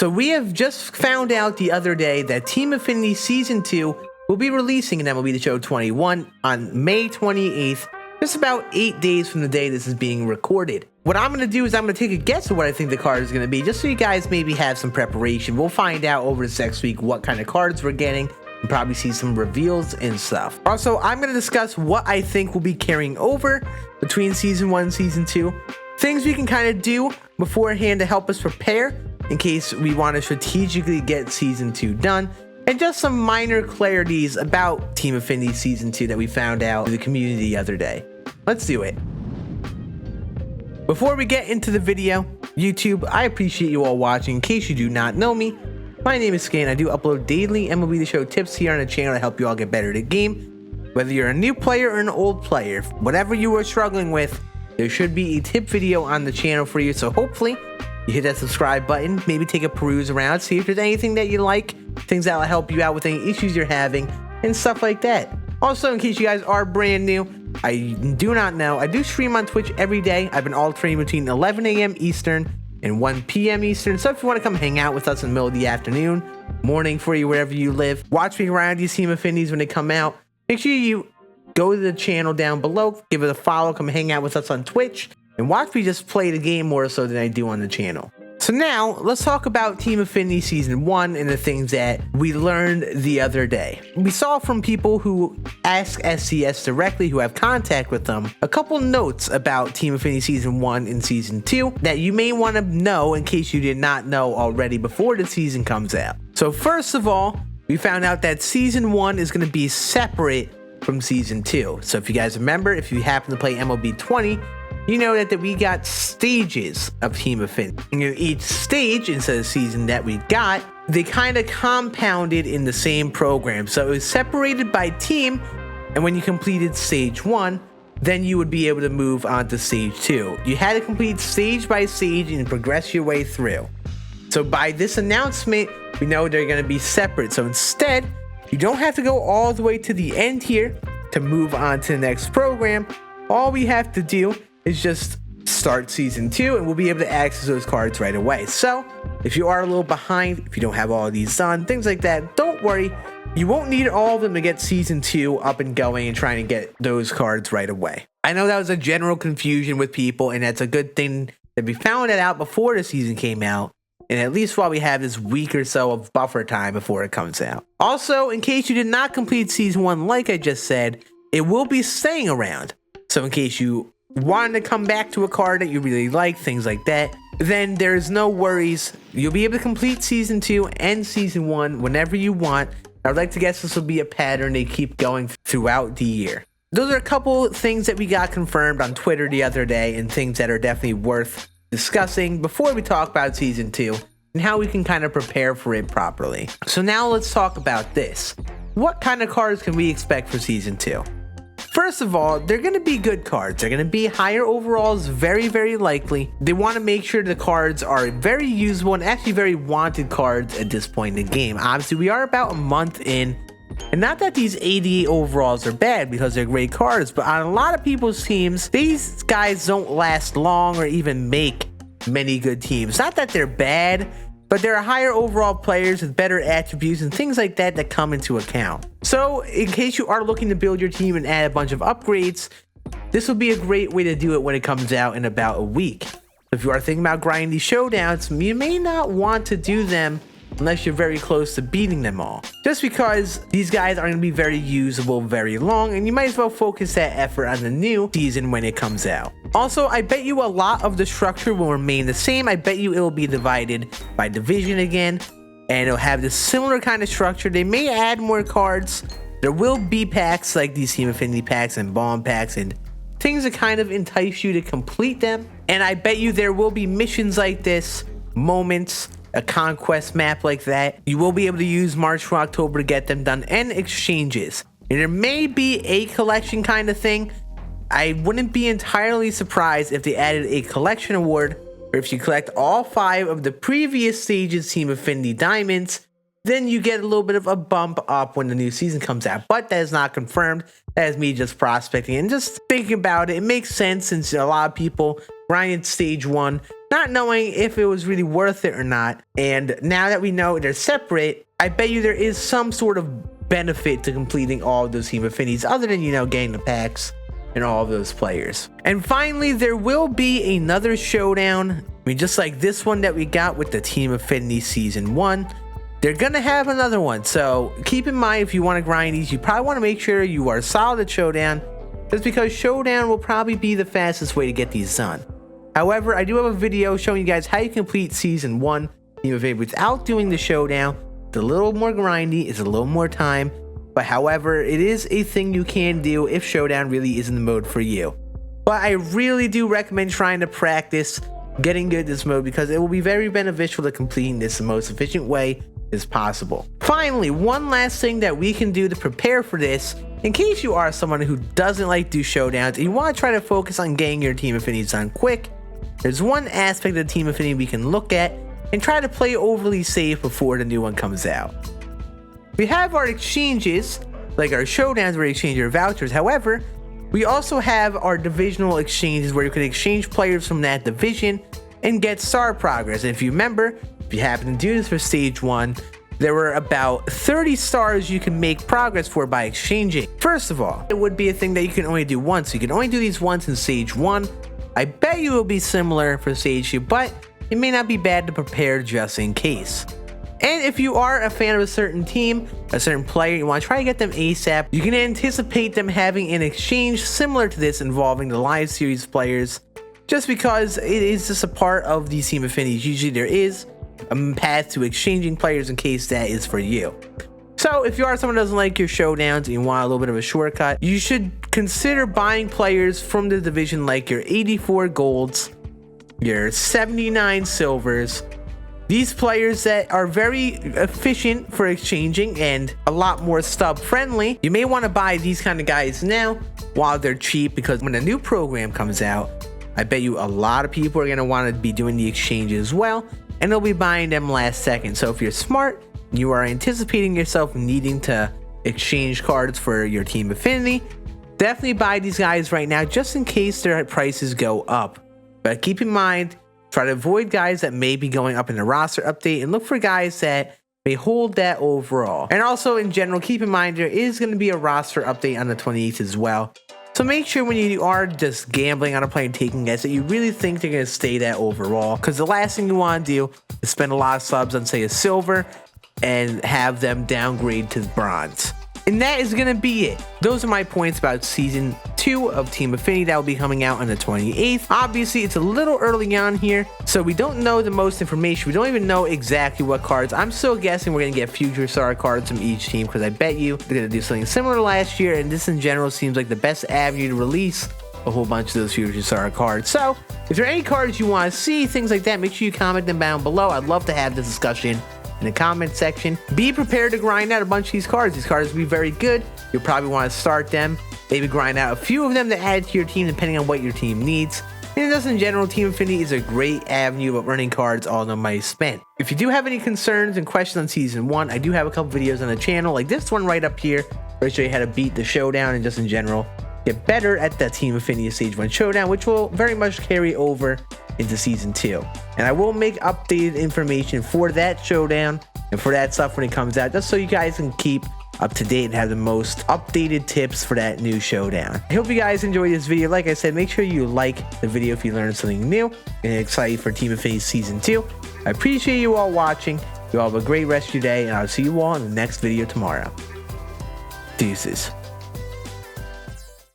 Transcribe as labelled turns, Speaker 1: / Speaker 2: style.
Speaker 1: So we have just found out the other day that Team Affinity Season 2 will be releasing in MLB the Show 21 on May 28th, just about 8 days from the day this is being recorded. What I'm going to do is I'm going to take a guess at what I think the card is going to be, just so you guys maybe have some preparation. We'll find out over this next week what kind of cards we're getting, and probably see some reveals and stuff. Also, I'm going to discuss what I think will be carrying over between Season 1 and Season 2, things we can kind of do beforehand to help us prepare in case we want to strategically get Season 2 done, and just some minor clarities about Team Affinity Season 2 that we found out in the community the other day. Let's do it. Before we get into the video, YouTube, I appreciate you all watching. In case you do not know me, my name is Scan. I do upload daily MLB the Show tips here on the channel to help you all get better at the game. Whether you're a new player or an old player, whatever you are struggling with, there should be a tip video on the channel for you, so hopefully you hit that subscribe button, maybe take a peruse around, see if there's anything that you like, things that will help you out with any issues you're having, and stuff like that. Also, in case you guys are brand new, I do not know, I do stream on Twitch every day. I've been alternating between 11 a.m. Eastern and 1 p.m. Eastern, so if you want to come hang out with us in the middle of the afternoon, morning for you, wherever you live, watch me around these Team Affinities when they come out, make sure you go to the channel down below, give it a follow, come hang out with us on Twitch, and watch me just play the game more so than I do on the channel. So now, let's talk about Team Affinity Season 1 and the things that we learned the other day. We saw from people who ask SCS directly, who have contact with them, a couple notes about Team Affinity Season 1 and Season 2 that you may want to know in case you did not know already before the season comes out. So first of all, we found out that Season 1 is going to be separate from Season 2. So if you guys remember, if you happen to play MLB 20, you know that we got stages of Team Affinity. And each stage, instead of season that we got, they kind of compounded in the same program. So it was separated by team, and when you completed stage 1, then you would be able to move on to stage 2. You had to complete stage by stage and progress your way through. So by this announcement, we know they're going to be separate. So instead, you don't have to go all the way to the end here to move on to the next program. All we have to do is just start Season 2 and we'll be able to access those cards right away. So if you are a little behind, if you don't have all of these done, things like that, don't worry. You won't need all of them to get Season 2 up and going and trying to get those cards right away. I know that was a general confusion with people, and that's a good thing that we found it out before the season came out, and at least while we have this week or so of buffer time before it comes out. Also, in case you did not complete Season 1, like I just said, it will be staying around. So in case you wanted to come back to a card that you really like, things like that, then there's no worries. You'll be able to complete Season 2 and Season 1 whenever you want. I'd like to guess this will be a pattern they keep going throughout the year. Those are a couple things that we got confirmed on Twitter the other day, and things that are definitely worth discussing before we talk about Season 2 and how we can kind of prepare for it properly. So now let's talk about this. What kind of cards can we expect for Season 2? First of all, they're going to be good cards. They're going to be higher overalls, very, very likely. They want to make sure the cards are very usable and actually very wanted cards at this point in the game. Obviously, we are about a month in, and not that these 88 overalls are bad because they're great cards, but on a lot of people's teams, these guys don't last long or even make many good teams. Not that they're bad, but there are higher overall players with better attributes and things like that that come into account. So in case you are looking to build your team and add a bunch of upgrades, this will be a great way to do it when it comes out in about a week. If you are thinking about grinding these showdowns, you may not want to do them unless you're very close to beating them all, just because these guys are going to be very usable very long, and you might as well focus that effort on the new season when it comes out. Also, I bet you a lot of the structure will remain the same. I bet you it will be divided by division again, and it'll have this similar kind of structure. They may add more cards. There will be packs like these Team Affinity packs and bomb packs and things that kind of entice you to complete them, and I bet you there will be missions like this, moments, a conquest map like that. You will be able to use March through October to get them done, and exchanges. And there may be a collection kind of thing. I wouldn't be entirely surprised if they added a collection award, or if you collect all 5 of the previous stages Team Affinity Diamonds, then you get a little bit of a bump up when the new season comes out. But that is not confirmed. That is me just prospecting and just thinking about it. It makes sense since a lot of people grinded stage 1, not knowing if it was really worth it or not. And now that we know they're separate, I bet you there is some sort of benefit to completing all of those Team Affinities other than, getting the packs and all of those players. And finally, there will be another showdown. I mean, just like this one that we got with the Team Affinity Season 1, they're gonna have another one. So keep in mind, if you want to grind these, you probably want to make sure you are solid at Showdown, just because Showdown will probably be the fastest way to get these done. However, I do have a video showing you guys how you complete Season 1 Team Affinity without doing the Showdown. It's a little more grindy, it's a little more time, but however, it is a thing you can do if Showdown really isn't the mode for you. But I really do recommend trying to practice getting good at this mode, because it will be very beneficial to completing this the most efficient way as possible. Finally, one last thing that we can do to prepare for this, in case you are someone who doesn't like to do Showdowns and you want to try to focus on getting your Team Affinities done quick, there's one aspect of the Team Affinity we can look at and try to play overly safe before the new one comes out. We have our exchanges, like our Showdowns where we exchange your vouchers. However, we also have our divisional exchanges where you can exchange players from that division and get star progress. And if you remember, if you happen to do this for stage 1, there were about 30 stars you can make progress for by exchanging. First of all, it would be a thing that you can only do once. You can only do these once in stage 1. I bet you it will be similar for stage 2, but it may not be bad to prepare just in case. And if you are a fan of a certain team, a certain player, you want to try to get them ASAP, you can anticipate them having an exchange similar to this involving the live series players, just because it is just a part of these Team Affinities. Usually there is a path to exchanging players in case that is for you. So if you are someone who doesn't like your Showdowns and you want a little bit of a shortcut, you should consider buying players from the division like your 84 golds, your 79 silvers, these players that are very efficient for exchanging and a lot more stub friendly. You may want to buy these kind of guys now while they're cheap, because when a new program comes out, I bet you a lot of people are going to want to be doing the exchanges as well, and they'll be buying them last second. So if you're smart, you are anticipating yourself needing to exchange cards for your Team Affinity, definitely buy these guys right now just in case their prices go up. But keep in mind, try to avoid guys that may be going up in the roster update and look for guys that may hold that overall. And also in general, keep in mind there is going to be a roster update on the 28th as well. So make sure when you are just gambling on a player and taking guys that you really think they're going to stay that overall, because the last thing you want to do is spend a lot of subs on, say, a silver and have them downgrade to bronze. And that is going to be it. Those are my points about Season 2 of Team Affinity that will be coming out on the 28th. Obviously, it's a little early on here, so we don't know the most information. We don't even know exactly what cards. I'm still guessing we're going to get future star cards from each team, because I bet you they're going to do something similar to last year, and this in general seems like the best avenue to release a whole bunch of those future star cards. So if there are any cards you want to see, things like that, make sure you comment them down below. I'd love to have this discussion in the comment section. Be prepared to grind out a bunch of these cards. These cards will be very good. You'll probably want to start them, maybe grind out a few of them to add to your team depending on what your team needs. And just in general, Team Affinity is a great avenue of earning cards all the money spent. If you do have any concerns and questions on Season 1, I do have a couple videos on the channel, like this one right up here, where I show you how to beat the Showdown and just in general get better at that Team Affinity Stage 1 Showdown, which will very much carry over into Season 2. And I will make updated information for that Showdown and for that stuff when it comes out, just so you guys can keep up to date and have the most updated tips for that new Showdown. I hope you guys enjoyed this video. Like I said, make sure you like the video if you learned something new and excited for Team Affinity Season 2. I appreciate you all watching. You all have a great rest of your day, and I'll see you all in the next video tomorrow. Deuces.